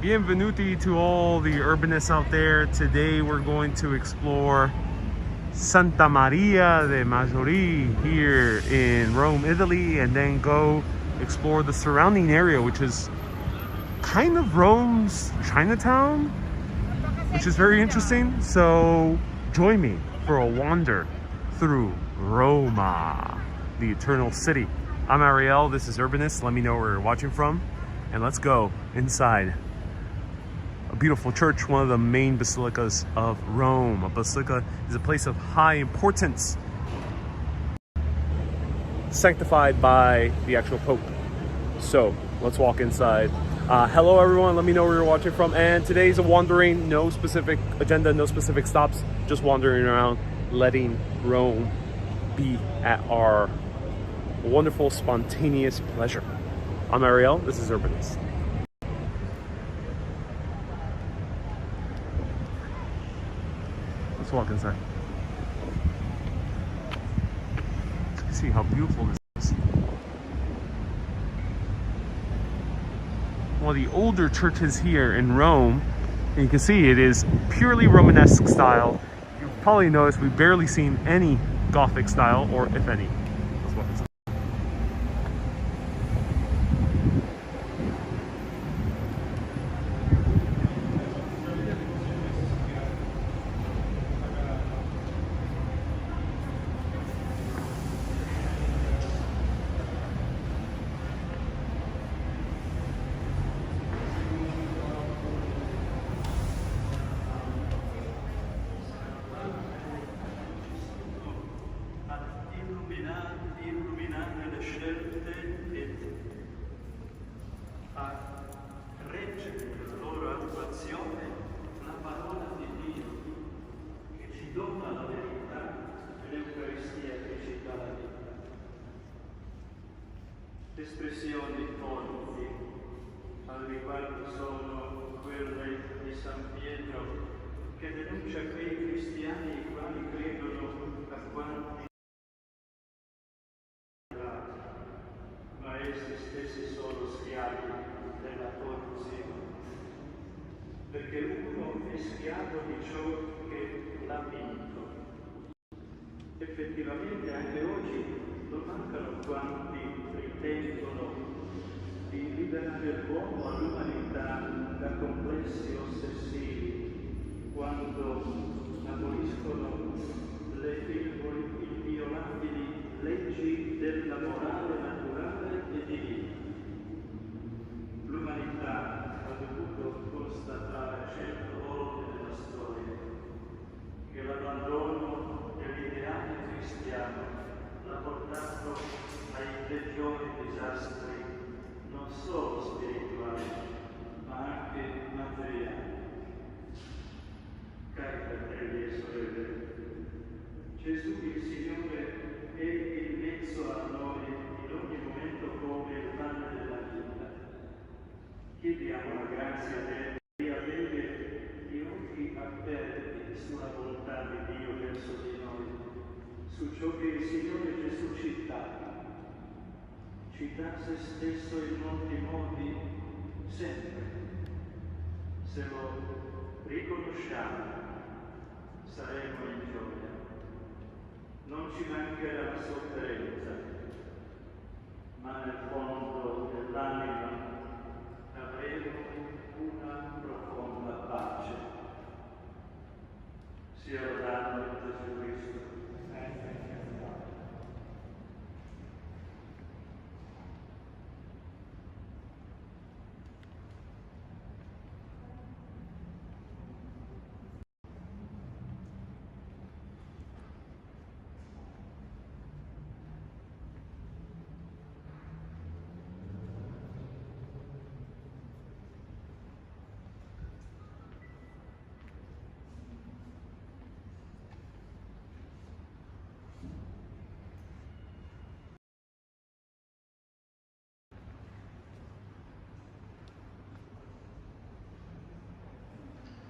Bienvenuti to all the urbanists out there. Today we're going to explore Santa Maria de Maggiore here in Rome, Italy, and then go explore the surrounding area, which is kind of Rome's Chinatown, which is very interesting. So join me for a wander through Roma, the eternal city. I'm Ariel, this is Urbanist. Let me know where you're watching from, and let's go inside a beautiful church, one of the main basilicas of Rome. A basilica is a place of high importance, sanctified by the actual Pope. So let's walk inside. Hello everyone, let me know where you're watching from. And today's a wandering, no specific agenda, no specific stops, just wandering around, letting Rome be at our wonderful, spontaneous pleasure. I'm Ariel, this is Urbanist. Let's walk inside. See how beautiful this is. One of the older churches here in Rome, and you can see it is purely Romanesque style. You've probably noticed we've barely seen any Gothic style, or if any. Let's walk inside. Illuminare le scelte e a reggere la loro attuazione la parola di Dio che ci dona la verità e l'Eucaristia che ci dà la vita. Espressioni forti al riguardo sono quelle di San Pietro che denuncia quei cristiani i quali credono a quanti essi stessi sono schiavi della corruzione, perché uno è schiavo di ciò che l'ha vinto. Effettivamente anche oggi non mancano quanti ritengono di liberare l'uomo all'umanità da complessi ossessivi, quando aboliscono le inviolabili leggi della morale naturale e divina. L'umanità ha dovuto constatare certe volte nella storia che l'abbandono dell'ideale cristiano l'ha portato ai peggiori disastri, non solo spirituali, ma anche materiali. Cari fratelli e sorelle, Gesù il Signore è in mezzo a noi in ogni momento come il pane della vita. Chiediamo la grazia di avere gli occhi aperti sulla volontà di Dio verso di noi, su ciò che il Signore Gesù ci dà. Ci dà se stesso in molti modi, sempre. Se lo riconosciamo, saremo in gioia. Non ci mancherà la sofferenza, ma nel fondo dell'anima avremo una profonda pace. Sia lodato Gesù Cristo.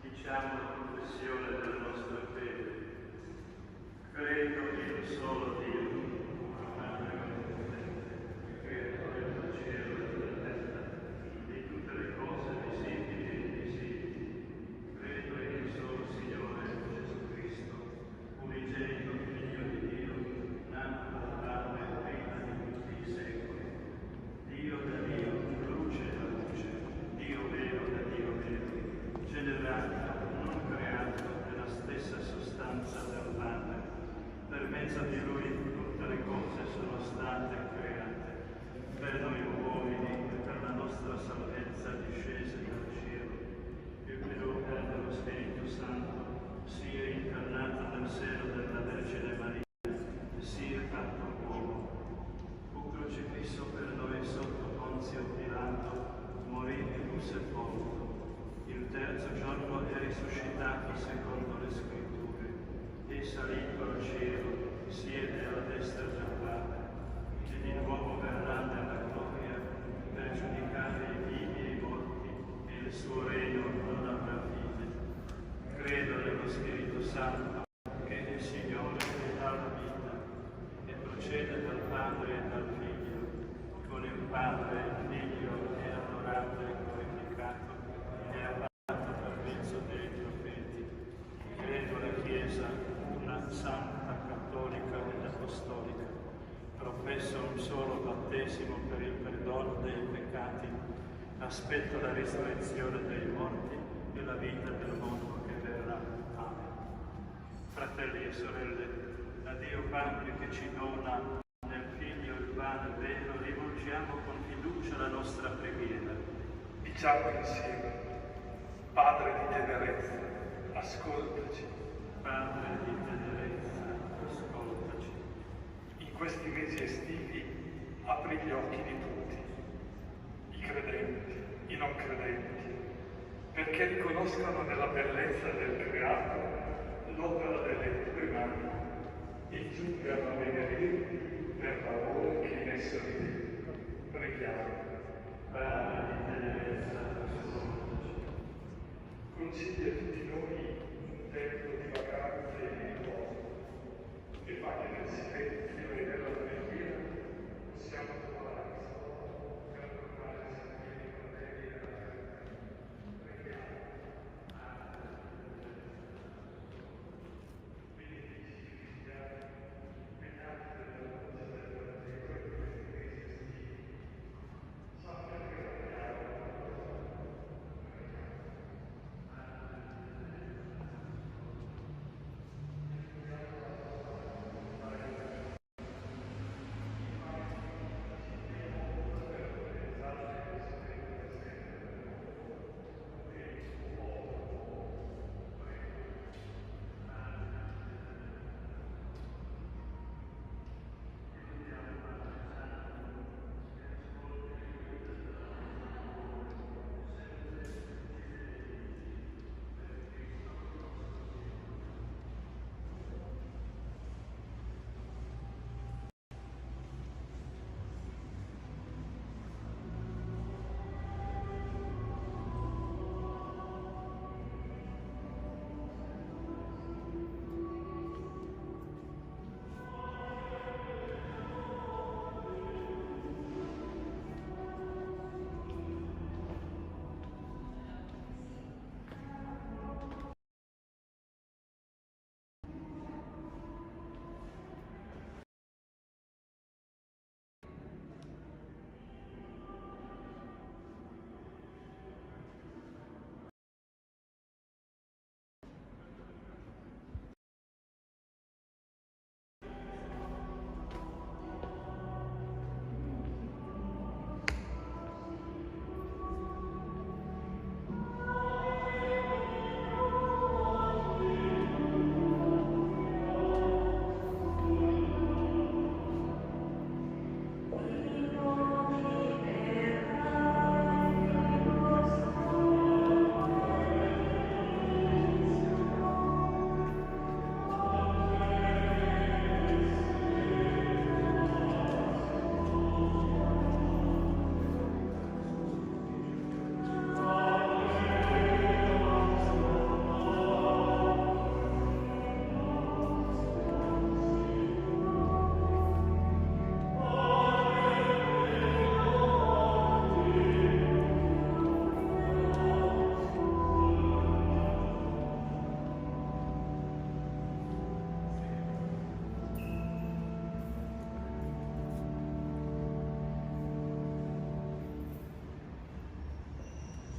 Diciamo la confessione della nostra fede. Credo in un solo Dio, Padre Onnipotente, creatore del cielo e della terra, di tutte le cose visibili generato, non creato, della stessa sostanza del Padre. Per mezzo di Lui tutte le cose sono state create, per noi uomini e per la nostra salvezza discese dal cielo, e per opera dello Spirito Santo sia incarnato nel seno della Vergine Maria e sia fatto uomo. Fu crocifisso per noi sotto Ponzio Pilato, morì e fu sepolto. Il terzo giorno è risuscitato secondo le Scritture, è salito al cielo, siede alla destra del Padre, e di nuovo verrà nella gloria per giudicare i vivi e i morti, e il suo regno non avrà fine. Credo nello Spirito Santo, che è il Signore che dà la vita, e procede dal Padre e dal Figlio, con il Padre e il Figlio è adorato e glorificato, e ha parlato per mezzo dei profeti. Credo la Chiesa, una santa, cattolica ed apostolica. Professo un solo battesimo per il perdono dei peccati. Aspetto la risurrezione dei morti e la vita del mondo che verrà. Amen. Fratelli e sorelle, a Dio Padre che ci dona nel Figlio il pane vero, rivolgiamo con fiducia la nostra preghiera. Diciamo insieme: Padre di tenerezza, ascoltaci. Padre di tenerezza, ascoltaci. In questi mesi estivi apri gli occhi di tutti, i credenti, i non credenti, perché riconoscano nella bellezza del creato l'opera delle tue mani e giungano a benedirti per l'amore che in esso vedi. Preghiamo. Padre di tenerezza, ascoltaci. Consiglia a tutti noi un tempo di vacanze e di riposo, e fa che nel silenzio e nella preghiera possiamo trovare il solo per tornare sempre i fratelli alla carità. Preghiamo. Benedici i cristiani, impegnati nella luce del Vangelo in questi mesi estivi. Sappia che preghiamo.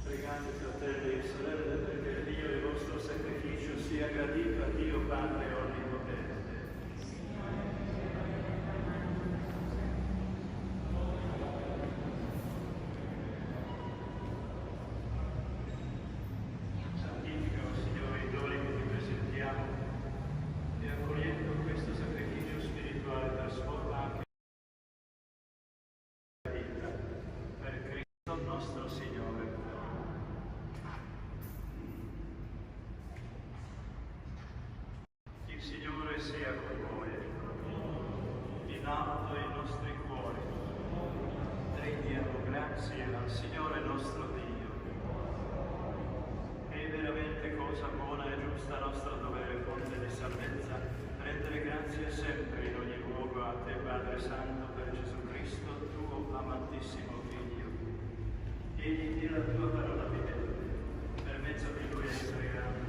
Pregate, fratelli e sorelle, perché sacrificio sia gradito a Dio Padre Onnipotente. Santifica, o Signore, i doni che ti presentiamo e accogliendo questo sacrificio spirituale trasforma anche la vita per Cristo nostro Signore. Il Signore sia con voi, in alto i nostri cuori, rendiamo grazie al Signore nostro Dio. È veramente cosa buona e giusta nostro dovere, fonte di salvezza, rendere grazie sempre in ogni luogo a te, Padre Santo, per Gesù Cristo, tuo amatissimo Figlio. Egli è la tua parola fedele, per mezzo di lui essere grande.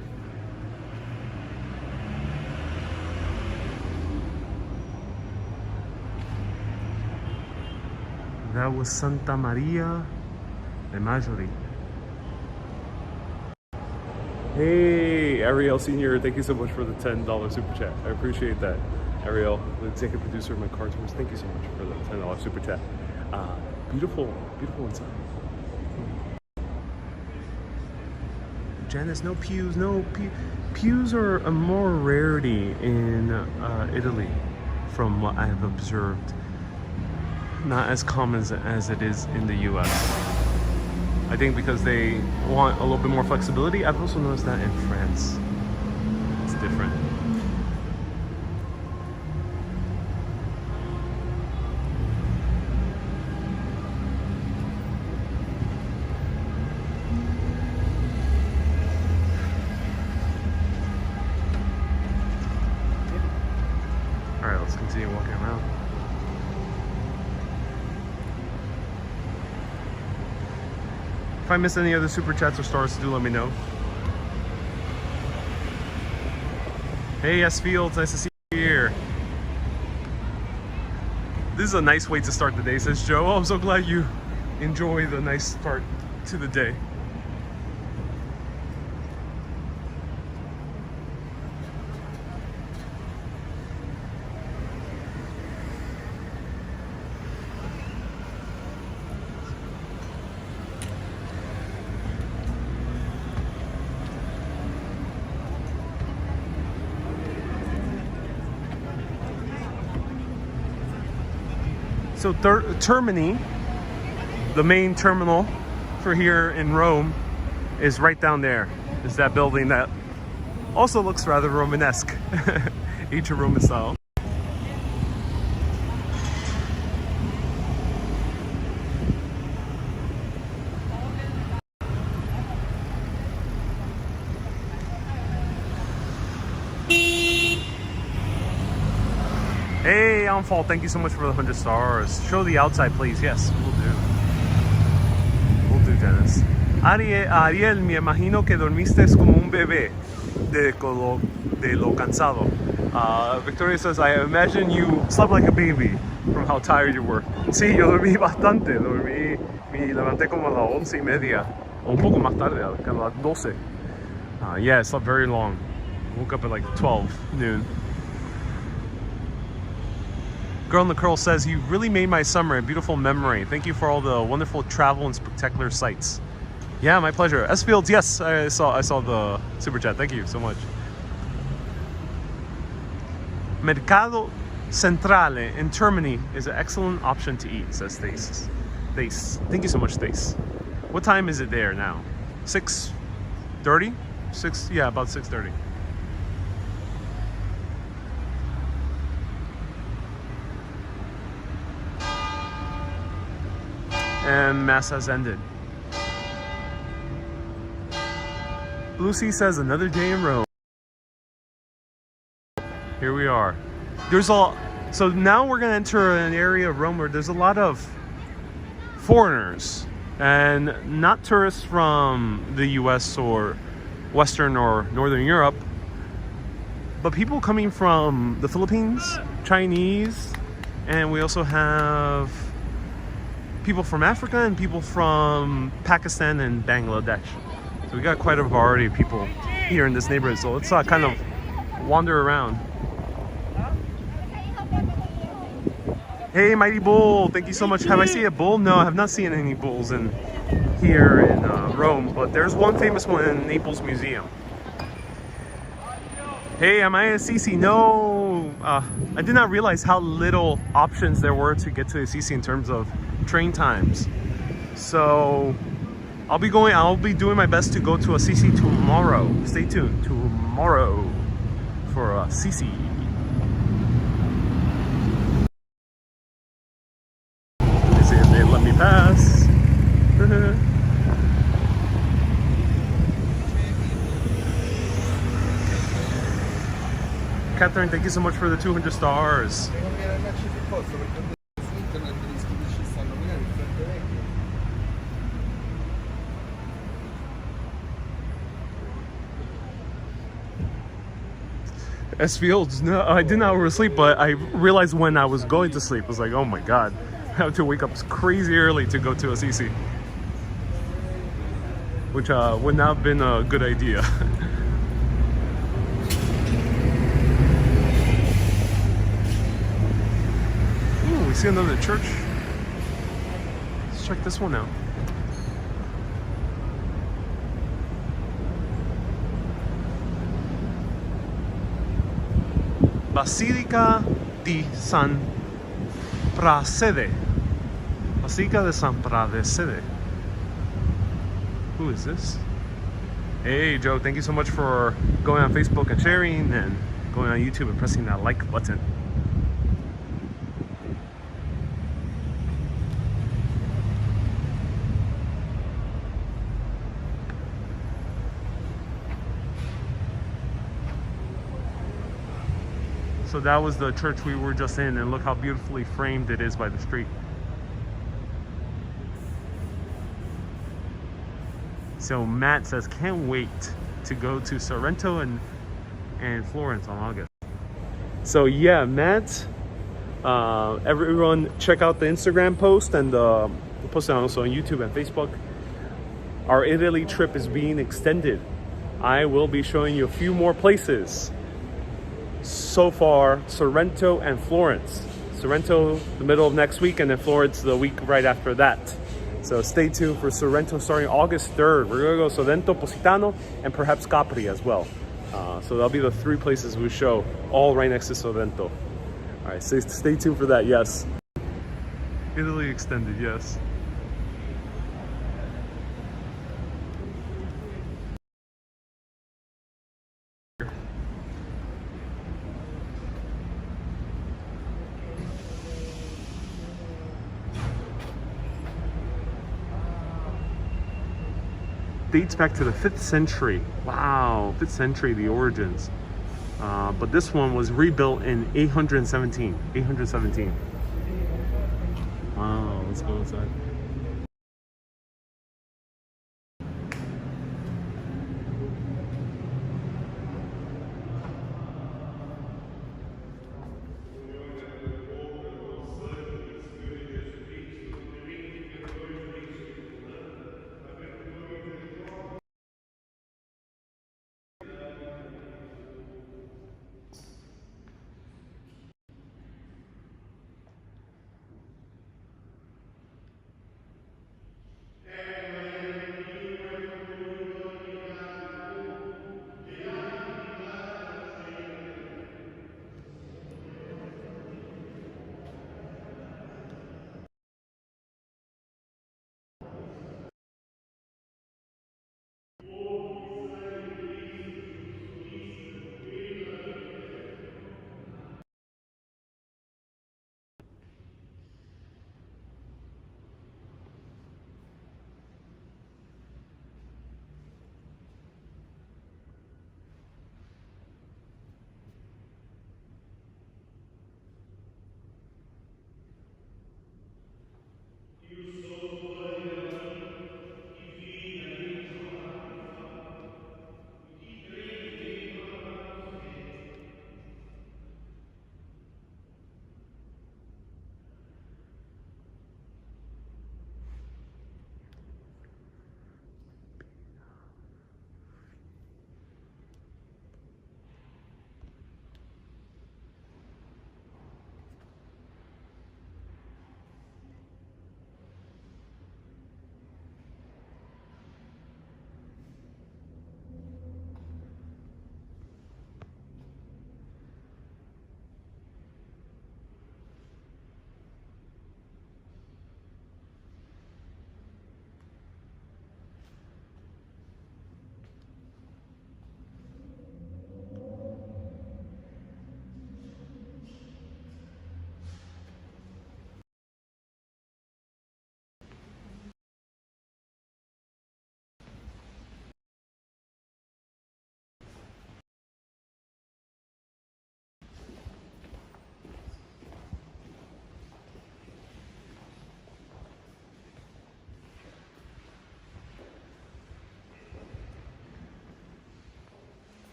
That was Santa Maria de Maggiore. Hey, Ariel Senior, thank you so much for the $10 super chat. I appreciate that. Ariel, the executive producer of my car tours, thank you so much for the $10 super chat. Beautiful, beautiful inside. Janice, no pews, pews are a more rarity in Italy, from what I have observed. Not as common as it is in the US. I think because they want a little bit more flexibility. I've also noticed that in France. It's different. All right, let's continue walking around. If I missed any other super chats or stars, do let me know. Hey S Fields, nice to see you here. This is a nice way to start the day, says Joe. Oh, I'm so glad you enjoy the nice start to the day. So Termini, the main terminal for here in Rome, is right down there. Is that building that also looks rather Romanesque, ancient Roman style. Hey, Fall, thank you so much for the 100 stars. Show the outside, please. Yes, we'll do. We'll do, Dennis. Ariel, me imagino que dormiste como un bebé de lo cansado. Victoria says, I imagine you slept like a baby from how tired you were. Sí, yo dormí bastante. Me levanté como a las 11:30. Un poco más tarde, a las 12. Yeah, I slept very long. Woke up at like 12 noon. Girl in the Curl says, you really made my summer a beautiful memory. Thank you for all the wonderful travel and spectacular sights. Yeah, my pleasure. S Fields, yes, I saw the super chat. Thank you so much. Mercado Centrale in Termini is an excellent option to eat, says Thace. Thank you so much, Thace. What time is it there now? 6:30? Yeah, about 6:30. And Mass has ended. Lucy says, another day in Rome. Here we are. So now we're gonna enter an area of Rome where there's a lot of foreigners and not tourists from the US or Western or Northern Europe, but people coming from the Philippines, Chinese, and we also have people from Africa and people from Pakistan and Bangladesh. So we got quite a variety of people here in this neighborhood. So let's kind of wander around. Hey, Mighty Bull, thank you so much. Have I seen a bull? No, I have not seen any bulls here in Rome, but there's one famous one in Naples Museum. Hey, am I at Assisi? No, I did not realize how little options there were to get to Assisi in terms of train times. So I'll be doing my best to go to Assisi tomorrow. Stay tuned, tomorrow for Assisi. Let's see if they let me pass. Catherine, thank you so much for the 200 stars. S Fields, no, I did not oversleep, but I realized when I was going to sleep, I was like, oh my god, I have to wake up crazy early to go to Assisi, which would not have been a good idea. Ooh, we see another church. Let's check this one out. Basilica di San Prassede. Basilica de San Prassede. Who is this? Hey Joe, thank you so much for going on Facebook and sharing, and going on YouTube and pressing that like button. So that was the church we were just in, and look how beautifully framed it is by the street. So Matt says, can't wait to go to Sorrento and Florence on August. So yeah, Matt, everyone check out the Instagram post, and post it also on YouTube and Facebook. Our Italy trip is being extended. I will be showing you a few more places. So far, Sorrento and Florence. Sorrento the middle of next week, and then Florence the week right after that. So stay tuned for Sorrento starting August 3rd. We're gonna go Sorrento, Positano, and perhaps Capri as well. So that'll be the 3 places we show, all right next to Sorrento. All right, stay tuned for that, yes. Italy extended, yes. Dates back to the 5th century. Wow, 5th century, the origins. But this one was rebuilt in 817. 817. Wow, let's go inside.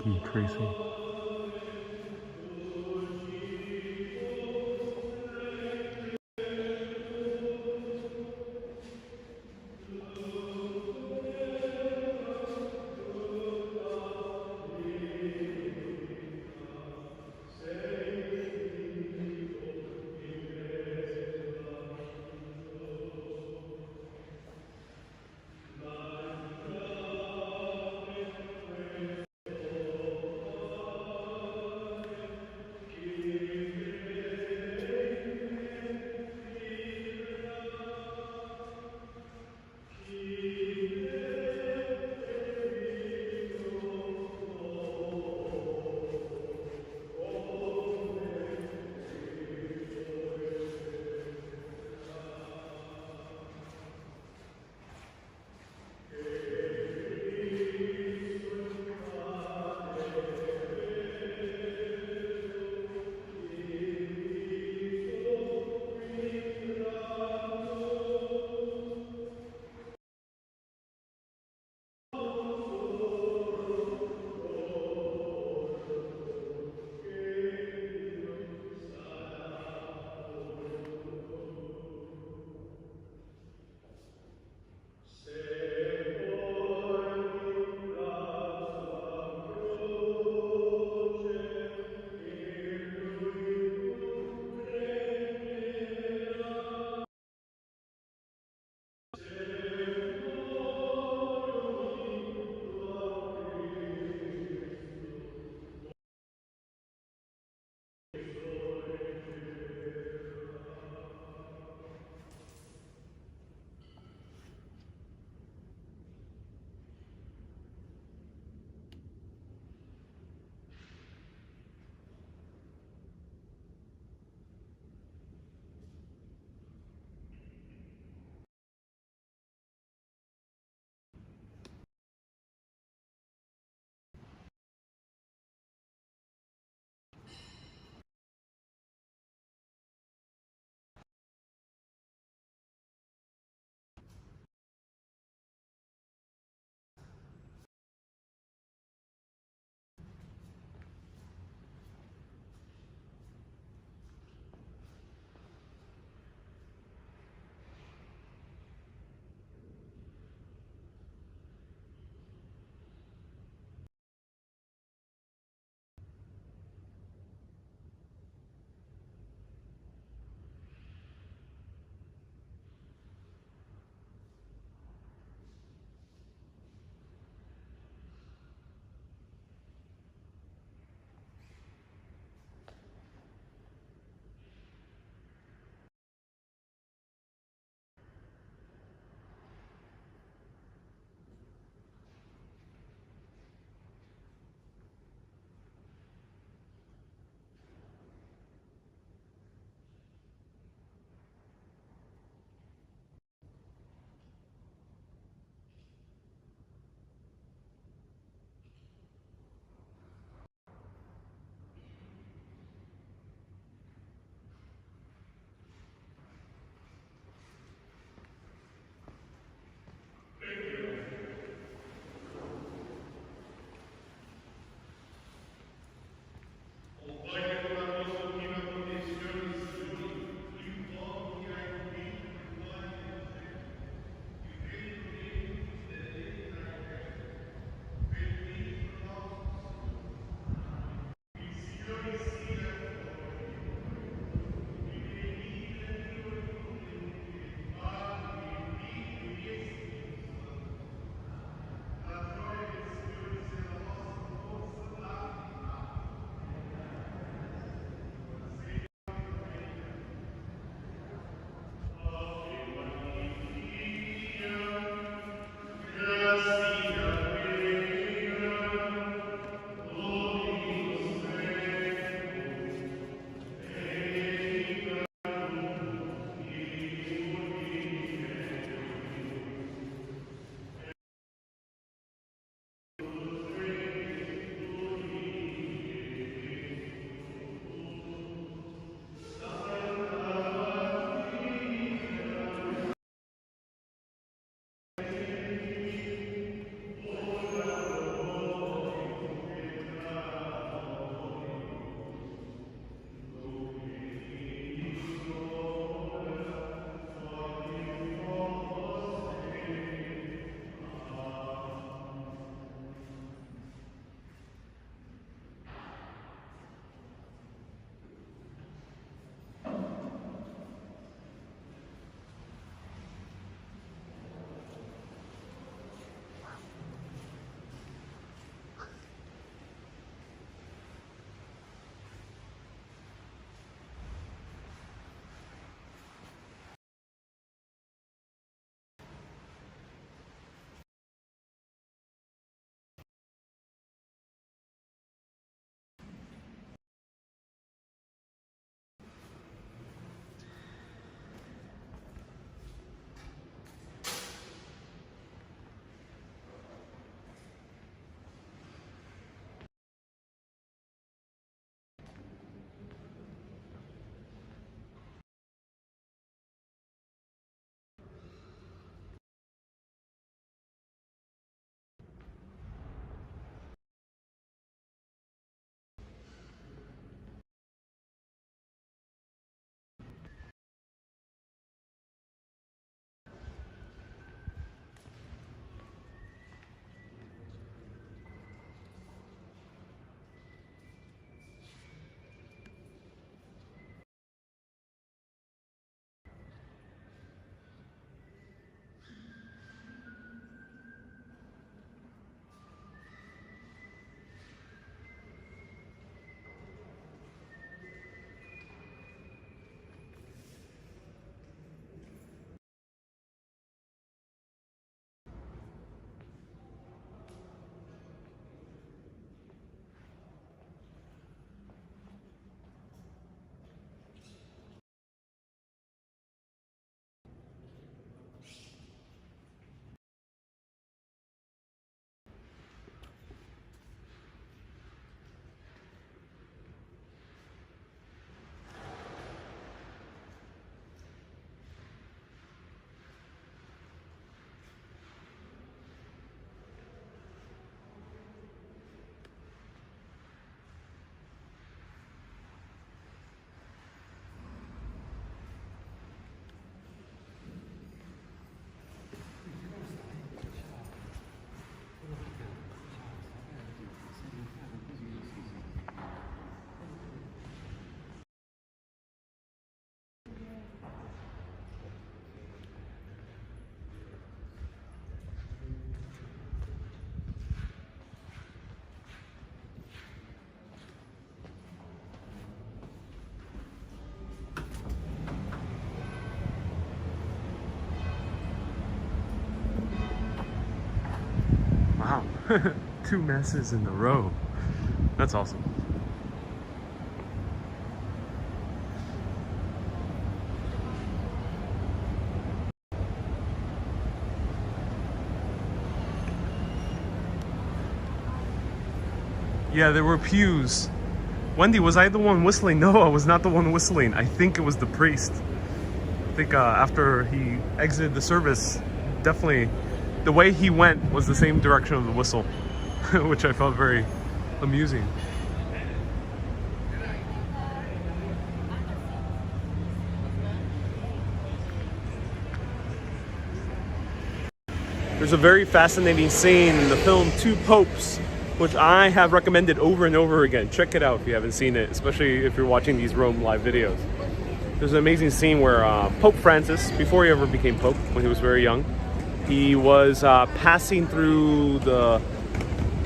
funky, crazy. 2 masses in a row. That's awesome. Yeah, there were pews. Wendy, was I the one whistling? No, I was not the one whistling. I think it was the priest. I think after he exited the service, definitely the way he went was the same direction of the whistle, which I felt very amusing. There's a very fascinating scene in the film Two Popes, which I have recommended over and over again. Check it out if you haven't seen it, especially if you're watching these Rome live videos. There's an amazing scene where Pope Francis, before he ever became Pope, when he was very young, he was passing through the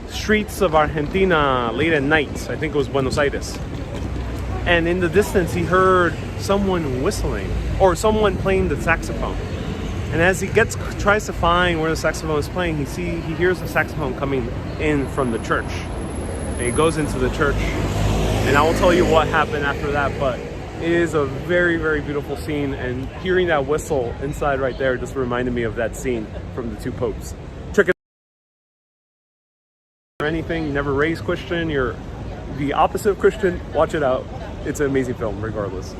streets of Argentina late at night. I think it was Buenos Aires. And in the distance, he heard someone whistling, or someone playing the saxophone. And as he tries to find where the saxophone is playing, he hears the saxophone coming in from the church. And he goes into the church. And I will tell you what happened after that, but it is a very, very beautiful scene. And hearing that whistle inside right there just reminded me of that scene from the Two Popes. Check it out. Or anything, you never raised Christian, you're the opposite of Christian, watch it out. It's an amazing film, regardless.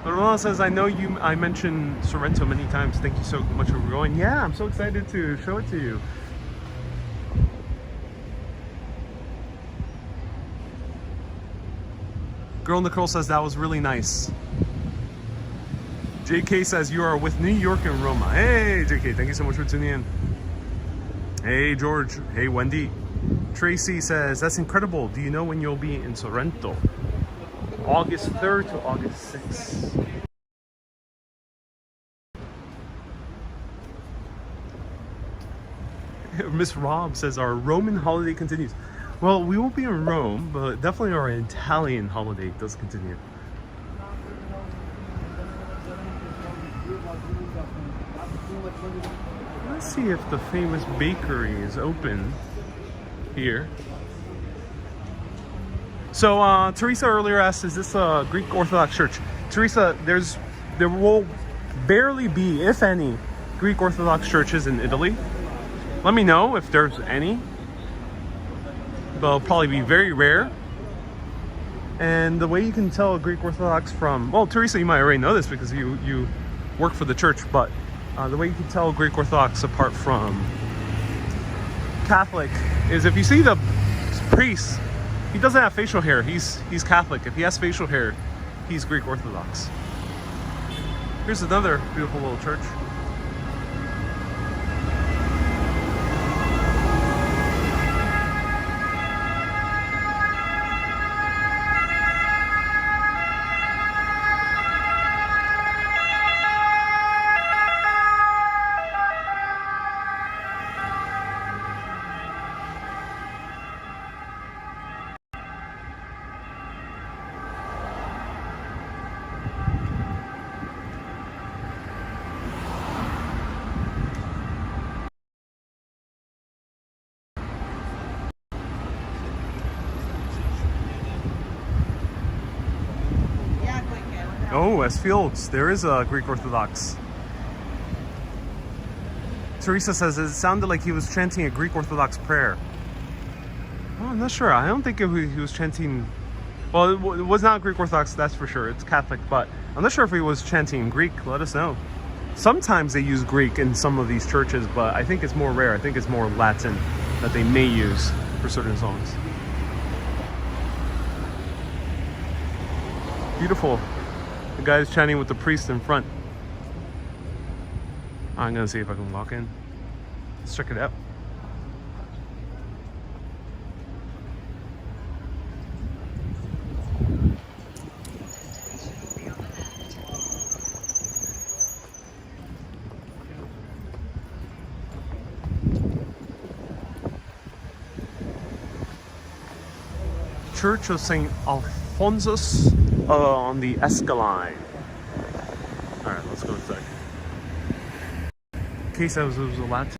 Ramon says, I know I mentioned Sorrento many times. Thank you so much for going. Yeah, I'm so excited to show it to you. Girl Nicole says that was really nice. JK says you are with New York and Roma. Hey JK, thank you so much for tuning in. Hey George, hey Wendy. Tracy says that's incredible. Do you know when you'll be in Sorrento? August 3rd to August 6th. Miss Rob says our Roman holiday continues. Well, we won't be in Rome, but definitely our Italian holiday does continue. Let's see if the famous bakery is open here. So Teresa earlier asked, is this a Greek Orthodox church? Teresa, there will barely be, if any, Greek Orthodox churches in Italy. Let me know if there's any. They'll probably be very rare. And the way you can tell a Greek Orthodox from, well, Teresa, you might already know this because you work for the church, but the way you can tell Greek Orthodox apart from Catholic is if you see the priest, he doesn't have facial hair. He's Catholic. If he has facial hair, he's Greek Orthodox. Here's another beautiful little church. Oh, as Fields, there is a Greek Orthodox. Teresa says it sounded like he was chanting a Greek Orthodox prayer. Oh, I'm not sure. I don't think he was chanting. Well, it was not Greek Orthodox, that's for sure. It's Catholic, but I'm not sure if he was chanting Greek. Let us know. Sometimes they use Greek in some of these churches, but I think it's more rare. I think it's more Latin that they may use for certain songs. Beautiful. The guy's chatting with the priest in front. I'm gonna see if I can walk in. Let's check it out. Church of St. Alphonsus on the Esquillino. Alright, let's go inside. In case I was allowed to.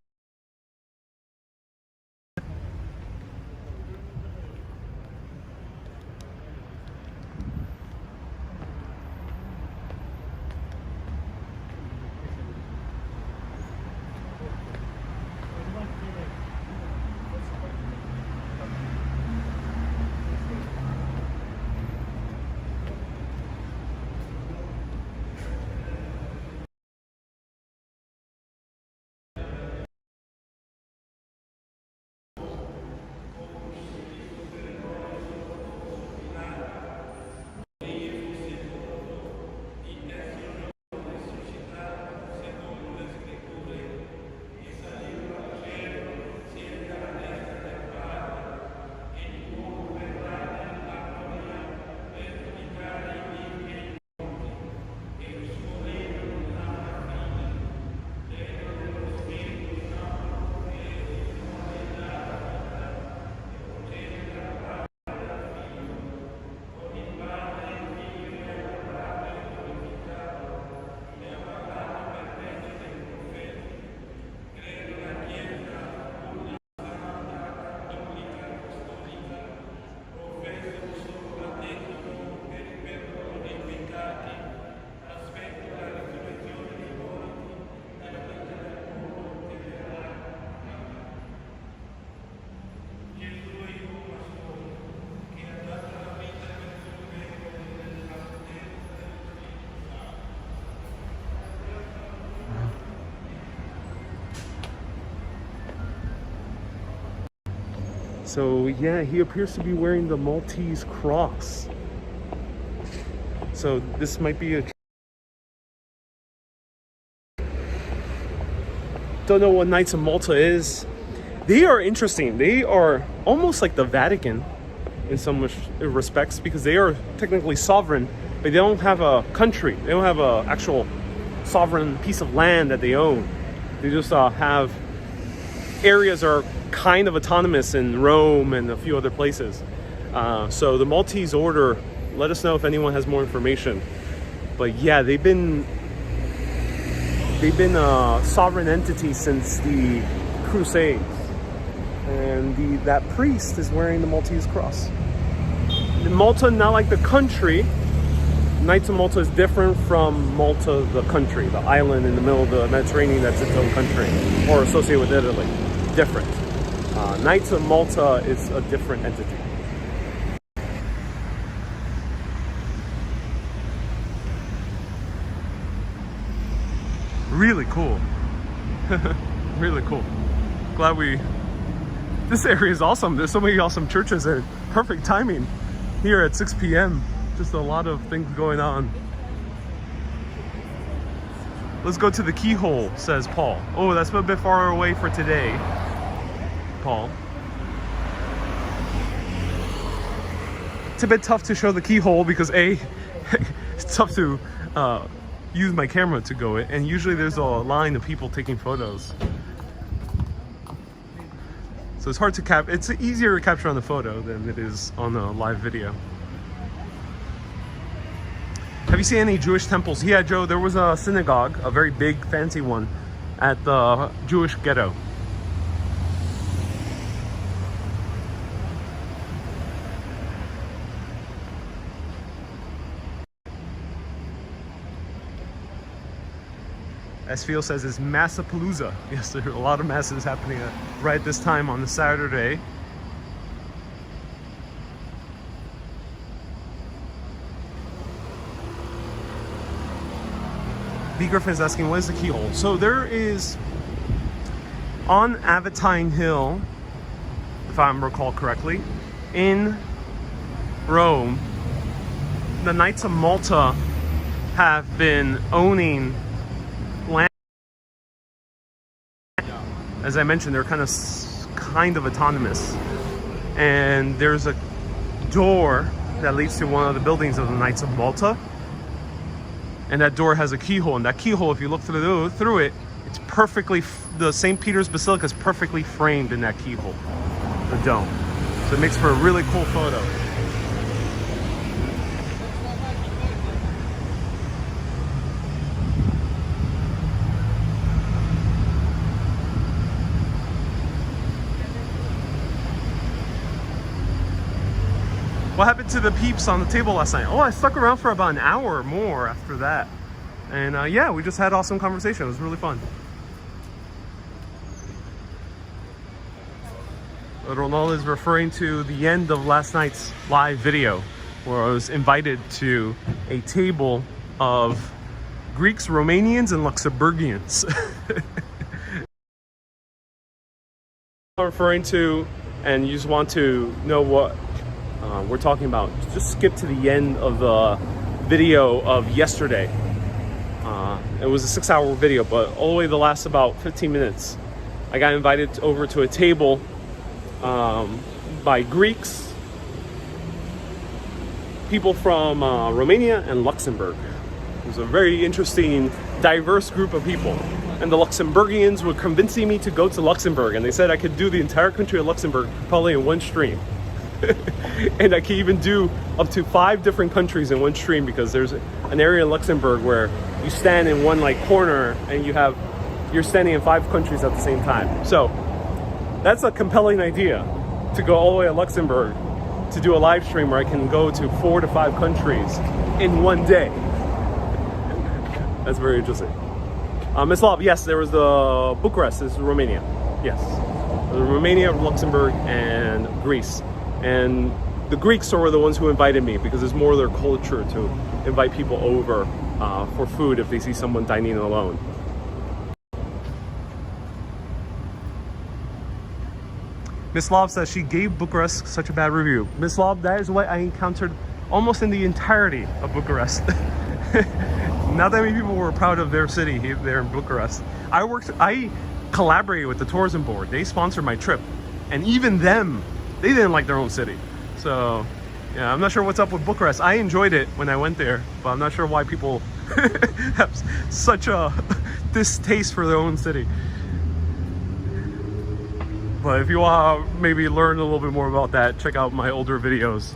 So yeah, he appears to be wearing the Maltese cross. So this might be a... Don't know what Knights of Malta is. They are interesting. They are almost like the Vatican in some respects, because they are technically sovereign, but they don't have a country. They don't have an actual sovereign piece of land that they own. They just have areas are kind of autonomous in Rome and a few other places. So the Maltese order, let us know if anyone has more information. But yeah, they've been a sovereign entity since the Crusades, and that priest is wearing the Maltese cross. Malta, not like the country. Knights of Malta is different from Malta, the country, the island in the middle of the Mediterranean that's its own country, or associated with Italy. Different. Knights of Malta is a different entity. Really cool. Really cool. Glad this area is awesome. There's so many awesome churches and perfect timing here at 6 p.m. Just a lot of things going on. Let's go to the keyhole, says Paul. Oh, that's a bit far away for today, Paul. It's a bit tough to show the keyhole because A, it's tough to use my camera to go in, and usually there's a line of people taking photos. So it's hard to it's easier to capture on the photo than it is on a live video. Have you seen any Jewish temples? Yeah, Joe, there was a synagogue, a very big, fancy one, at the Jewish ghetto. Esquillino says it's Massapalooza. Yes, there are a lot of masses happening right at this time on the Saturday. B. Griffin is asking, what is the keyhole? So there is, on Aventine Hill, if I recall correctly, in Rome, the Knights of Malta have been owning land. As I mentioned, they're kind of autonomous, and there's a door that leads to one of the buildings of the Knights of Malta, and that door has a keyhole, and that keyhole, if you look through it, it's perfectly, the St. Peter's Basilica is perfectly framed in that keyhole, the dome. So it makes for a really cool photo. What happened to the peeps on the table last night? Oh, I stuck around for about an hour or more after that. And yeah, we just had awesome conversation. It was really fun. Ronaldo is referring to the end of last night's live video where I was invited to a table of Greeks, Romanians, and Luxembourgians. Referring to, and you just want to know what we're talking about, just skip to the end of the video of yesterday. It was a 6-hour video, but all the way the last about 15 minutes, I got invited over to a table by Greeks, people from Romania and Luxembourg. It was a very interesting, diverse group of people. And the Luxembourgians were convincing me to go to Luxembourg, and they said I could do the entire country of Luxembourg probably in one stream. And I can even do up to 5 different countries in one stream, because there's an area in Luxembourg where you stand in one like corner and you're standing in 5 countries at the same time. So that's a compelling idea, to go all the way to Luxembourg to do a live stream where I can go to 4 to 5 countries in one day. That's very interesting. Mislav, yes, there was the Bucharest, this is Romania. Yes, Romania, Luxembourg, and Greece. And the Greeks were the ones who invited me, because it's more of their culture to invite people over for food if they see someone dining alone. Mislav says she gave Bucharest such a bad review. Mislav, that is what I encountered almost in the entirety of Bucharest. Not that many people were proud of their city there in Bucharest. I collaborated with the tourism board. They sponsored my trip. And even them, they didn't like their own city. So, yeah, I'm not sure what's up with Bucharest. I enjoyed it when I went there, but I'm not sure why people have such a distaste for their own city. But if you want to maybe learn a little bit more about that, check out my older videos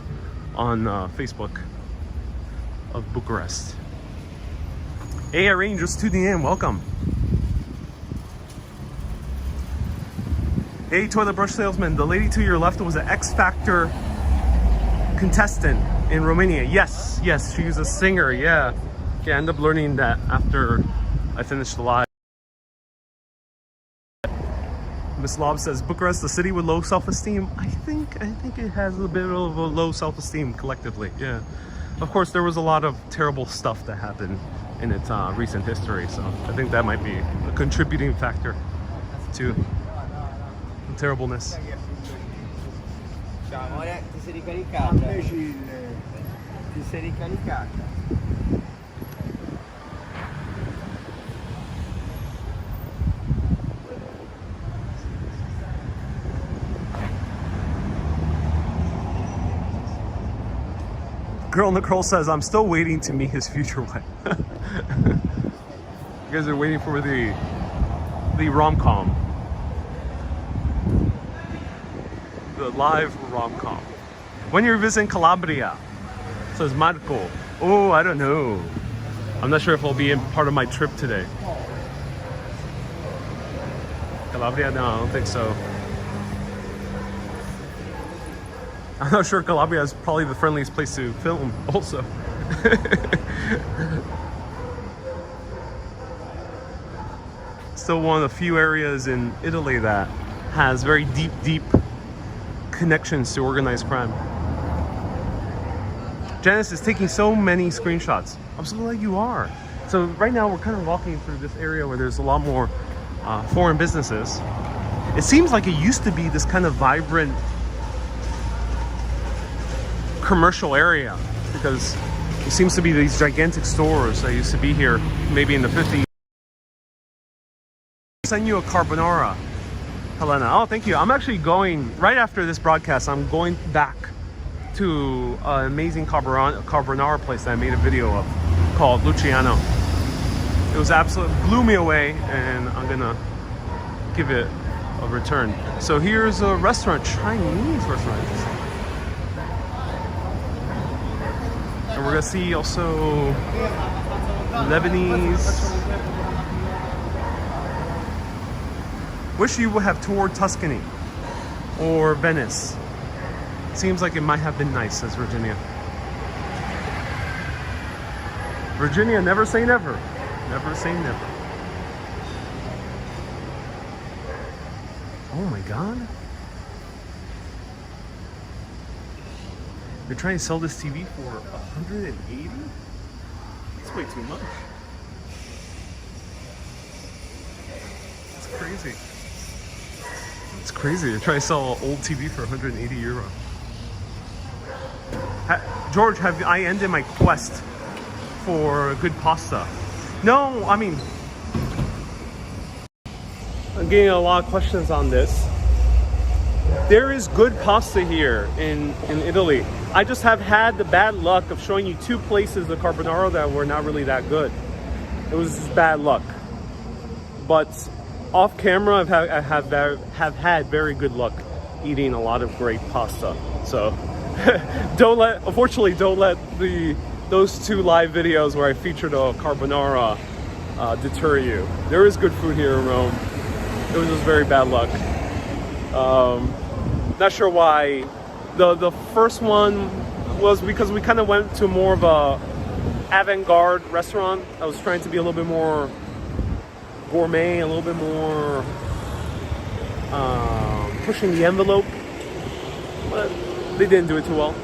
on Facebook of Bucharest. Hey Irene, just tuning in, welcome. Hey toilet brush salesman, the lady to your left was an X Factor contestant in Romania. Yes, she was a singer, yeah. I ended up learning that after I finished the live. Miss Lob says, Bucharest, the city with low self-esteem. I think it has a bit of a low self-esteem collectively, yeah. Of course, there was a lot of terrible stuff that happened in its recent history, so I think that might be a contributing factor to the terribleness. Ciao amore, ti sei ricaricata? Ti sei ricaricata? Girl Nicole says, I'm still waiting to meet his future wife. You guys are waiting for the rom-com. The live rom-com. When you're visiting Calabria, says Marco. Oh, I don't know. I'm not sure if I'll be in part of my trip today. Calabria? No, I don't think so. I'm not sure Calabria is probably the friendliest place to film also. Still one of the few areas in Italy that has very deep connections to organized crime. Janice is taking so many screenshots. I'm so glad you are. So right now we're kind of walking through this area where there's a lot more foreign businesses. It seems like it used to be this kind of vibrant commercial area, because it seems to be these gigantic stores that used to be here maybe in the 50s. I'll send you a carbonara, Helena. Oh, thank you. I'm actually going, right after this broadcast, I'm going back to an amazing carbonara place that I made a video of called Luciano. It was absolutely, blew me away, and I'm gonna give it a return. So here's a restaurant, Chinese restaurant. And we're gonna see also Lebanese. Wish you would have toured Tuscany or Venice. Seems like it might have been nice, says Virginia. Virginia, never say never. Never say never. Oh my God. They're trying to sell this TV for 180? That's way too much. That's crazy. It's crazy. They're trying to sell an old TV for 180 euro. George, have I ended my quest for good pasta? No, I mean, I'm getting a lot of questions on this. There is good pasta here in Italy. I just have had the bad luck of showing you two places of carbonara that were not really that good. It was just bad luck. But off camera, I have had very good luck eating a lot of great pasta. So unfortunately, don't let those two live videos where I featured a carbonara deter you. There is good food here in Rome. It was just very bad luck. Not sure why. The first one was because we kind of went to more of a avant-garde restaurant. I was trying to be a little bit more gourmet, a little bit more pushing the envelope, but they didn't do it too well.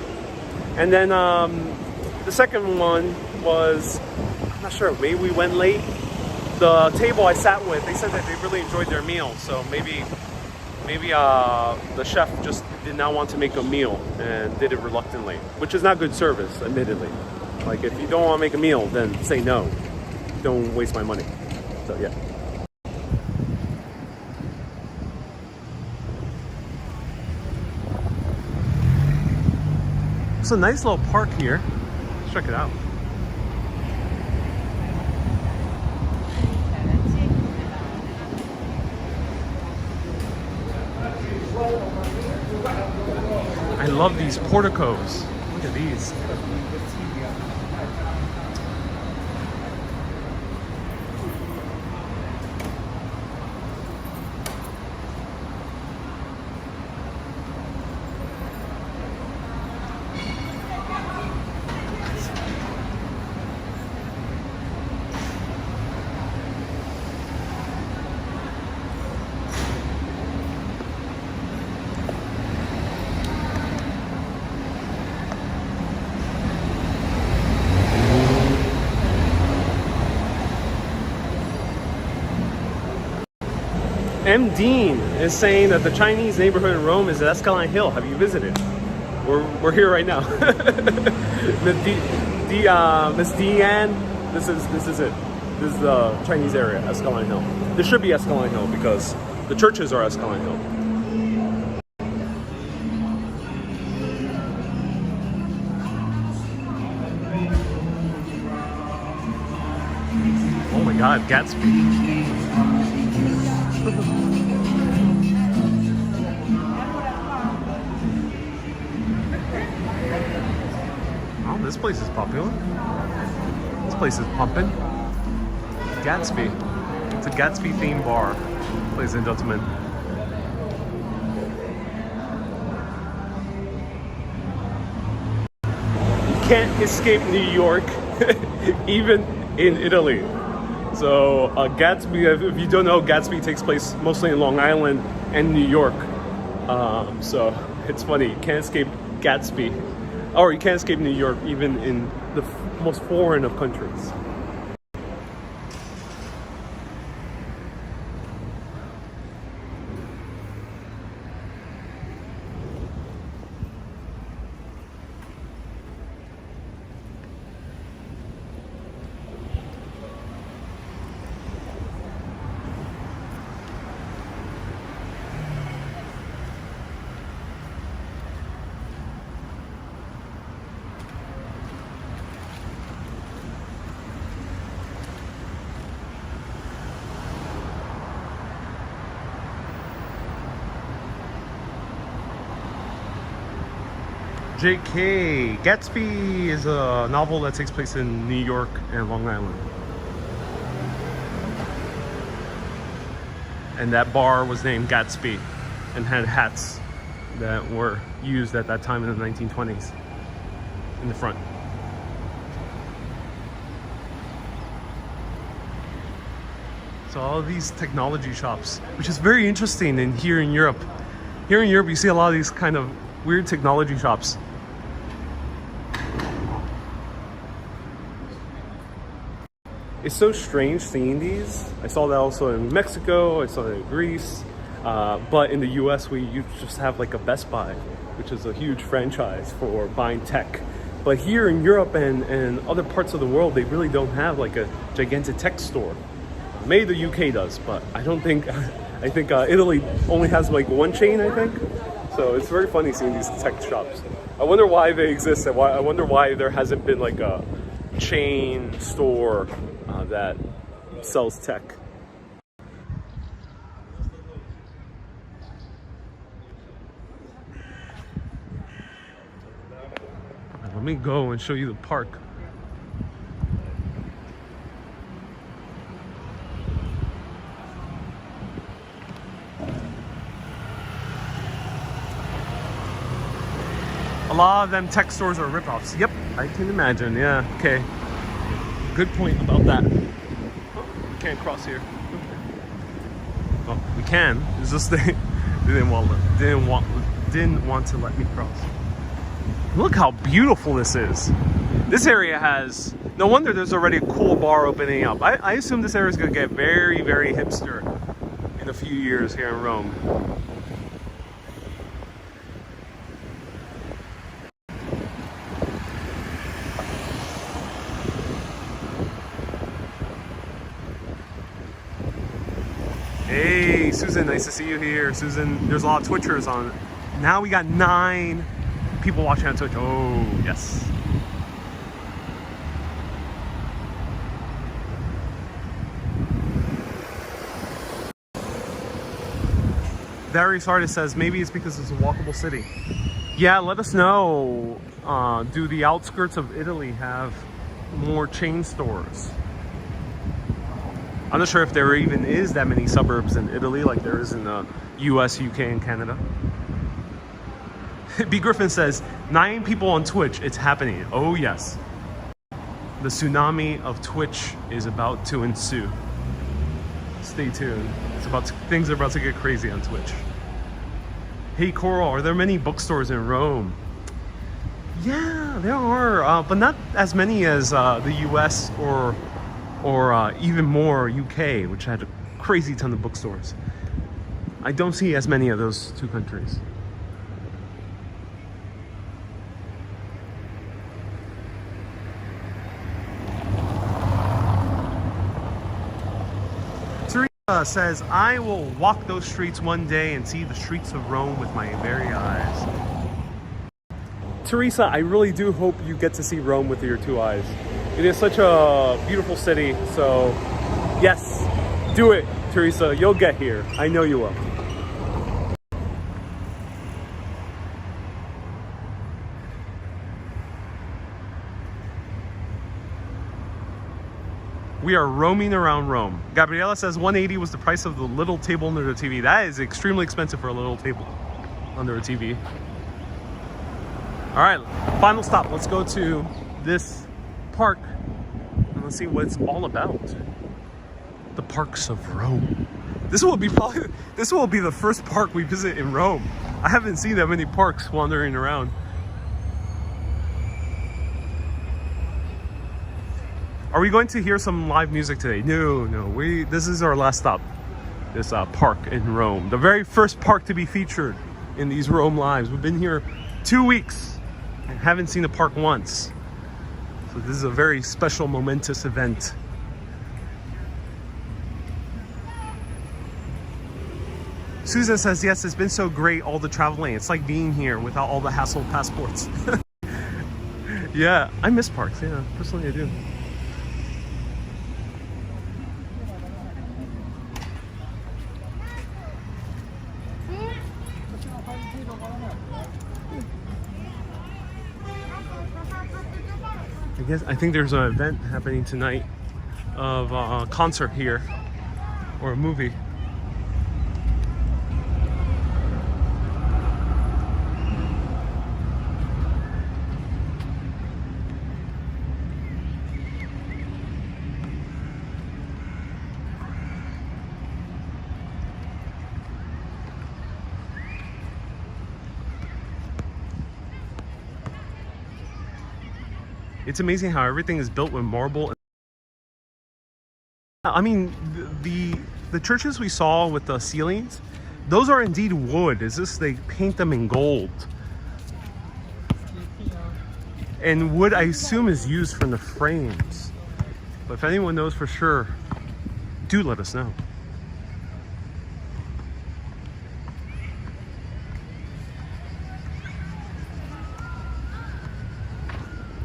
And then the second one was, I'm not sure, maybe we went late. The table I sat with, they said that they really enjoyed their meal, so maybe the chef just did not want to make a meal and did it reluctantly, which is not good service, admittedly. Like, if you don't want to make a meal, then say no. Don't waste my money. So yeah. It's a nice little park here. Let's check it out. I love these porticos. Look at these. M. Dean is saying that the Chinese neighborhood in Rome is at Esquillino Hill. Have you visited? We're here right now. Miss Deanne, this is it. This is the Chinese area, Esquillino Hill. This should be Esquillino Hill because the churches are Esquillino Hill. Oh my God, Gatsby. Oh, this place is popular. This place is pumping. Gatsby. It's a Gatsby themed bar, ladies and gentlemen. You can't escape New York, even in Italy. So Gatsby, if you don't know, Gatsby takes place mostly in Long Island and New York. So it's funny, you can't escape Gatsby. Or you can't escape New York, even in the most foreign of countries. JK, Gatsby is a novel that takes place in New York and Long Island. And that bar was named Gatsby and had hats that were used at that time in the 1920s in the front. So all of these technology shops, which is very interesting in here in Europe. Here in Europe, you see a lot of these kind of weird technology shops. It's so strange seeing these. I saw that also in Mexico, I saw it in Greece. But in the US, you just have like a Best Buy, which is a huge franchise for buying tech. But here in Europe and other parts of the world, they really don't have like a gigantic tech store. Maybe the UK does, but I don't think, I think Italy only has like one chain, I think. So it's very funny seeing these tech shops. I wonder why they exist, and I wonder why there hasn't been like a chain store that sells tech. Let me go and show you the park. A lot of them tech stores are ripoffs. Yep, I can imagine. Yeah, okay. Good point about that. Oh, we can't cross here. Well, we can. It's just they didn't want to let me cross. Look how beautiful this is. This area has, no wonder there's already a cool bar opening up. I assume this area is going to get very, very hipster in a few years here in Rome. Hey, Susan, nice to see you here. Susan, there's a lot of Twitchers on. Now we got 9 people watching on Twitch. Oh, yes. Darius Artist says maybe it's because it's a walkable city. Yeah, let us know. Do the outskirts of Italy have more chain stores? I'm not sure if there even is that many suburbs in Italy like there is in the US, UK, and Canada. B. Griffin says, 9 people on Twitch, it's happening. Oh yes. The tsunami of Twitch is about to ensue. Stay tuned. Things are about to get crazy on Twitch. Hey Coral, are there many bookstores in Rome? Yeah, there are, but not as many as the US or even more UK, which had a crazy ton of bookstores. I don't see as many of those two countries. Teresa says, I will walk those streets one day and see the streets of Rome with my very eyes. Teresa, I really do hope you get to see Rome with your 2 eyes. It is such a beautiful city, so yes, do it, Teresa. You'll get here. I know you will. We are roaming around Rome. Gabriela says 180 was the price of the little table under the TV. That is extremely expensive for a little table under a TV. All right, final stop. Let's go to this park and let's see what it's all about. The parks of Rome. This will be the first park we visit in Rome. I haven't seen that many parks wandering around. Are we going to hear some live music today? No. This is our last stop. This park in Rome. The very first park to be featured in these Rome Lives. We've been here 2 weeks and haven't seen the park once. So this is a very special, momentous event. Susan says, yes, it's been so great, all the traveling. It's like being here without all the hassle of passports. Yeah, I miss parks. Yeah, personally I do. I think there's an event happening tonight of a concert here, or a movie. It's amazing how everything is built with marble. I mean, the churches we saw with the ceilings, those are indeed wood. It's just they paint them in gold. And wood, I assume, is used from the frames. But if anyone knows for sure, do let us know.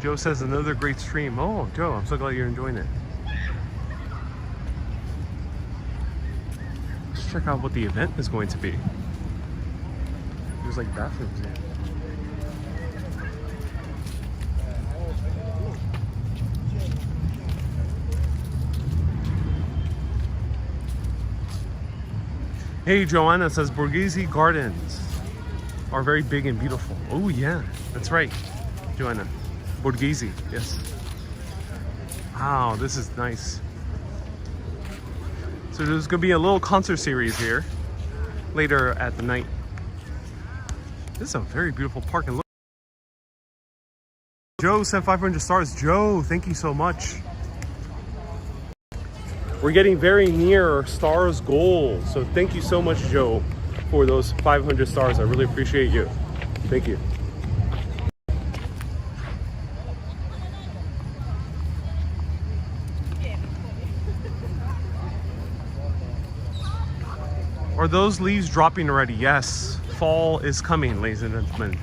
Joe says another great stream. Oh, Joe, I'm so glad you're enjoying it. Let's check out what the event is going to be. There's like bathrooms here. Hey, Joanna says Borghese Gardens are very big and beautiful. Oh yeah, that's right, Joanna. Borghese, yes. Wow, this is nice. So there's gonna be a little concert series here later at the night. This is a very beautiful park. And look, Joe sent 500 stars. Joe, thank you so much. We're getting very near stars goal. So thank you so much, Joe, for those 500 stars. I really appreciate you. Thank you. Are those leaves dropping already? Yes, fall is coming, ladies and gentlemen.